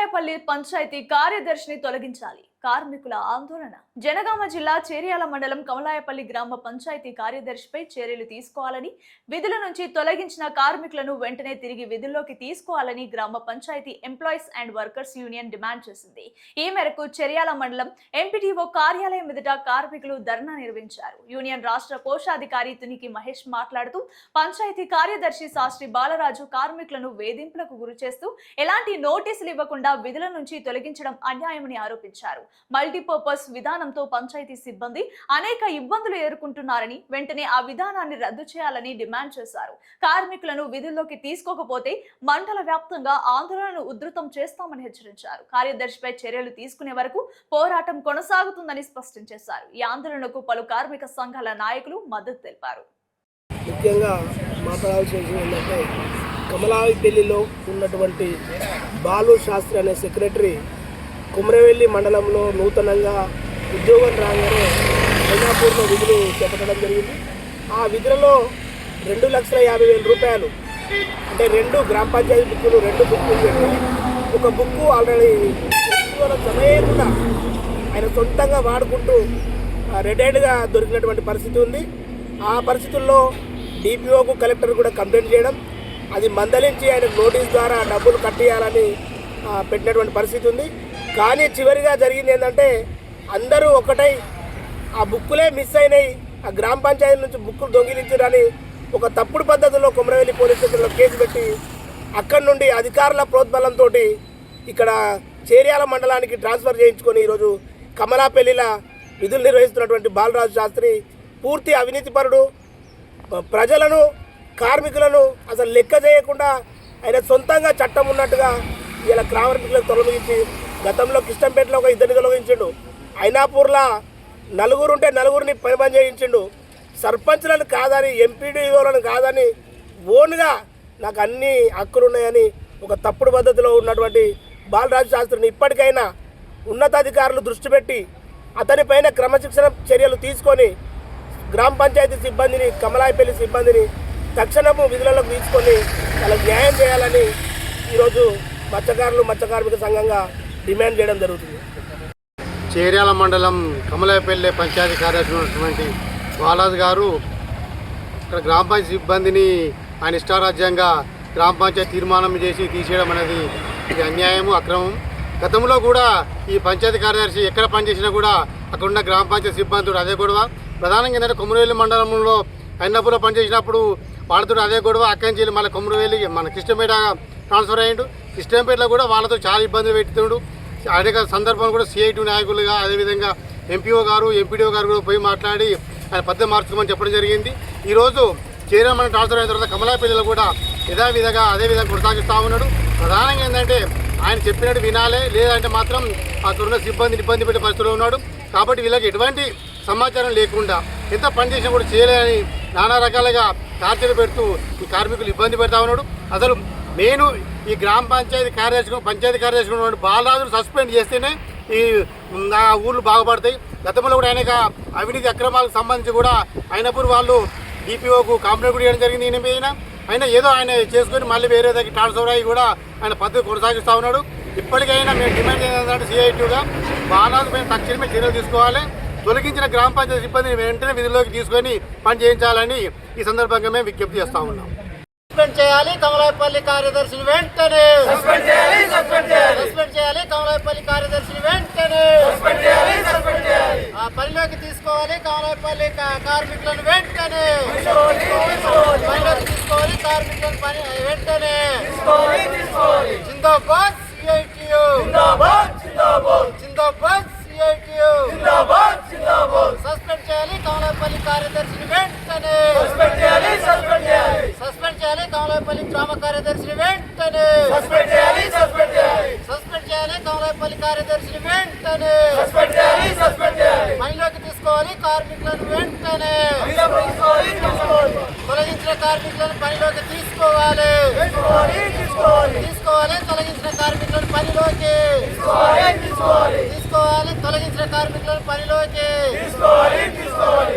కమలాయపల్లి పంచాయతీ కార్యదర్శిని తొలగించాలి. కార్మికుల ఆందోళన. జనగామ జిల్లా చేర్యాల మండలం కమలాయపల్లి గ్రామ పంచాయతీ కార్యదర్శిపై చర్యలు తీసుకోవాలని, విధుల నుంచి తొలగించిన కార్మికులను వెంటనే తిరిగి విధుల్లోకి తీసుకోవాలని గ్రామ panchayat employees and workers union demand చేసింది. ఈ మేరకు చేర్యాల మండలం ఎంపీడీఓ కార్యాలయం ఎదుట కార్మికులు ధర్నా నిర్వహించారు. యూనియన్ రాష్ట్ర కోశాధికారి తునికి మహేష్ మాట్లాడుతూ, పంచాయతీ కార్యదర్శి శాస్త్రి బాలరాజు కార్మికులను వేధింపులకు గురి చేస్తూ ఎలాంటి నోటీసులు ఇవ్వకుండా విధుల నుంచి తొలగించడం అన్యాయమని ఆరోపించారు. మల్టీపర్పస్ విధానంతో పంచాయతీ సిబ్బంది అనేక ఇబ్బందులు ఎదుర్కొంటున్నారని, వెంటనే ఆ విధానాన్ని రద్దు చేయాలని డిమాండ్ చేశారు. కార్మికులను విధుల్లోకి తీసుకోకపోతే మండల వ్యాప్తంగా ఆందోళనను ఉధృతం చేస్తామని హెచ్చరించారు. కార్యదర్శిపై చర్యలు తీసుకునే వరకు పోరాటం కొనసాగుతుందని స్పష్టం చేశారు. ఈ ఆందోళనకు పలు కార్మిక సంఘాల నాయకులు మద్దతు తెలిపారు. ముఖ్యంగా మాట్లాడాల్సిన ఏంటంటే, కమలాయపల్లిలో ఉన్నటువంటి బాలు శాస్త్రి అనే సెక్రటరీ కుమ్రవెల్లి మండలంలో నూతనంగా ఉద్యోగం రాగానే ఐనాపూర్లో విధులు చేపట్టడం జరిగింది. ఆ విధులలో 2,50,000 రూపాయలు అంటే 2 గ్రామ పంచాయతీ బుక్కులు, 2 బుక్కులు పెట్టి, ఒక బుక్కు ఆల్రెడీ సమయంగా ఆయన సొంతంగా వాడుకుంటూ రిటైర్డ్గా దొరికినటువంటి పరిస్థితి ఉంది. ఆ పరిస్థితుల్లో డిపిఓకు కలెక్టర్ కూడా కంప్లైంట్ చేయడం, అది మందలించి ఆయన నోటీస్ ద్వారా డబ్బులు కట్టేయాలని పెట్టినటువంటి పరిస్థితి ఉంది. కానీ చివరిగా జరిగింది ఏంటంటే, అందరూ ఒకటై ఆ బుక్కులే మిస్ అయినాయి, ఆ గ్రామ పంచాయతీ నుంచి బుక్కులు దొంగిలించారని ఒక తప్పుడు పద్ధతిలో కుమ్రవెల్లి పోలీస్ స్టేషన్లో కేసు పెట్టి, అక్కడి నుండి అధికారుల ప్రోద్బలంతో ఇక్కడ చేర్యాల మండలానికి ట్రాన్స్ఫర్ చేయించుకొని ఈరోజు కమలాపల్లిలో విధులు నిర్వహిస్తున్నటువంటి బాలరాజు శాస్త్రి పూర్తి అవినీతిపరుడు. ప్రజలను, కార్మికులను అసలు లెక్క చేయకుండా ఆయన సొంతంగా చట్టం ఉన్నట్టుగా ఇలా కార్మికులకు తొలగించి, గతంలో కిష్టంపేటలో ఒక 2 తొలగించిండు, ఐనాపూర్లో 4 ఉంటే 4ని పని చేయించిండు, సర్పంచ్లను కాదని, ఎంపీడీఓలను కాదని ఓన్గా నాకు అన్ని హక్కులు ఉన్నాయని ఒక తప్పుడు పద్ధతిలో ఉన్నటువంటి బాలరాజు శాస్త్రిని ఇప్పటికైనా ఉన్నతాధికారులు దృష్టి పెట్టి అతనిపైన క్రమశిక్షణ చర్యలు తీసుకొని గ్రామ పంచాయతీ సిబ్బందిని, కమలాయపల్లి సిబ్బందిని తక్షణము విధులలోకి తీసుకొని వాళ్ళకి న్యాయం చేయాలని ఈరోజు మత్స్య కార్మిక సంఘంగా డిమాండ్ చేయడం జరుగుతుంది. చేర్యాల మండలం కమలాయపల్లి పంచాయతీ కార్యదర్శి ఉన్నటువంటి బాలాజీ గారు ఇక్కడ గ్రామ పంచాయతీ సిబ్బందిని ఆయన ఇష్టారాజ్యంగా గ్రామ పంచాయతీ తీర్మానం చేసి తీసేయడం అనేది ఇది అన్యాయము, అక్రమం. గతంలో కూడా ఈ పంచాయతీ కార్యదర్శి ఎక్కడ పనిచేసినా కూడా అక్కడ ఉన్న గ్రామ పంచాయతీ సిబ్బందితో అదే గొడవ. ప్రధానంగా ఏంటంటే కుమ్రవెల్లి మండలంలో అయినపూర్లో పనిచేసినప్పుడు వాళ్ళతో అదే గొడవ. అక్కడి నుంచి మళ్ళీ కుమ్రవెల్లి మన కిష్టంపేట ట్రాన్స్ఫర్ అయ్యిండు. కిష్టంపేటలో కూడా వాళ్ళతో చాలా ఇబ్బందులు పెడుతుండు. అనేక సందర్భంలో కూడా సిఐటి నాయకులుగా, అదేవిధంగా ఎంపీఓ గారు, ఎంపీడీఓ గారు కూడా పోయి మాట్లాడి ఆయన పద్ధతి మార్చుకోమని చెప్పడం జరిగింది. ఈరోజు చేర్యాల మండలం ట్రాన్స్ఫర్ అయిన తర్వాత కమలాపల్లిలో కూడా అదేవిధంగా కొనసాగిస్తూ ఉన్నాడు. ప్రధానంగా ఏంటంటే ఆయన చెప్పినట్టు వినాలే, లేదంటే మాత్రం అక్కడున్న సిబ్బందిని ఇబ్బంది పెట్టే పరిస్థితిలో ఉన్నాడు. కాబట్టి వీళ్ళకి ఎటువంటి సమాచారం లేకుండా ఎంత పని చేసినా కూడా చేయలేని నానా రకాలుగా టార్చర్ పెడుతూ ఈ కార్మికులు ఇబ్బంది పెడతా ఉన్నాడు. అసలు నేను ఈ గ్రామ పంచాయతీ కార్యదర్శి ఉన్నటువంటి బాలరాజును సస్పెండ్ చేస్తేనే ఈ ఊళ్ళు బాగుపడతాయి. గతంలో కూడా అనేక అవినీతి అక్రమాలకు సంబంధించి కూడా అయినప్పుడు వాళ్ళు డిపిఓకు కంప్లైంట్ కూడా చేయడం జరిగింది. ఈయన మీద అయినా ఏదో ఆయన చేసుకొని మళ్ళీ వేరే దగ్గర ట్రాన్స్ఫర్ అయ్యి కూడా ఆయన పద్ధతి కొనసాగిస్తూ ఉన్నాడు. ఇప్పటికైనా మేము డిమాండ్ చేయాలంటే సిఐటిగా బాలరాజు పైన తక్షణమే చర్యలు తీసుకోవాలి. తొలగించిన గ్రామ పంచాయతీ సిబ్బందిని వెంటనే విధుల్లోకి తీసుకొని పని చేయించాలని ఈ సందర్భంగా మేము విజ్ఞప్తి చేస్తూ ఉన్నాం. సస్పెండ్ చేయాలి కమలాయపల్లి కార్యదర్శిని వెంటనే, సస్పెండ్ చేయాలి కమలాయపల్లి కార్యదర్శిని వెంటనే, పనిలోకి తీసుకోవాలి కమలాయపల్లి కార్మికులను వెంటనే, పనిలోకి తీసుకోవాలి కార్మికులను వెంటనే. జిందాబాద్ సిఐటియు, జిందాబాద్ సిఐటియు, సస్పెండ్ చేయాలి కమలాయపల్లి కార్యదర్శిని వెంటనే, సస్పెండ్ చేయాలి కమలాయపల్లి గ్రామ కార్యదర్శిని వెంటనే, సస్పెండ్ చేయాలి కమలాయపల్లి కార్యదర్శిని వెంటనే, పనిలోకి తీసుకోవాలి కార్మికులను వెంటనే, తొలగించిన కార్మికులను పనిలోకి తీసుకోవాలి, తొలగించిన కార్మికులను పనిలోకి తీసుకోవాలి, తొలగించిన కార్మికులను పనిలోకి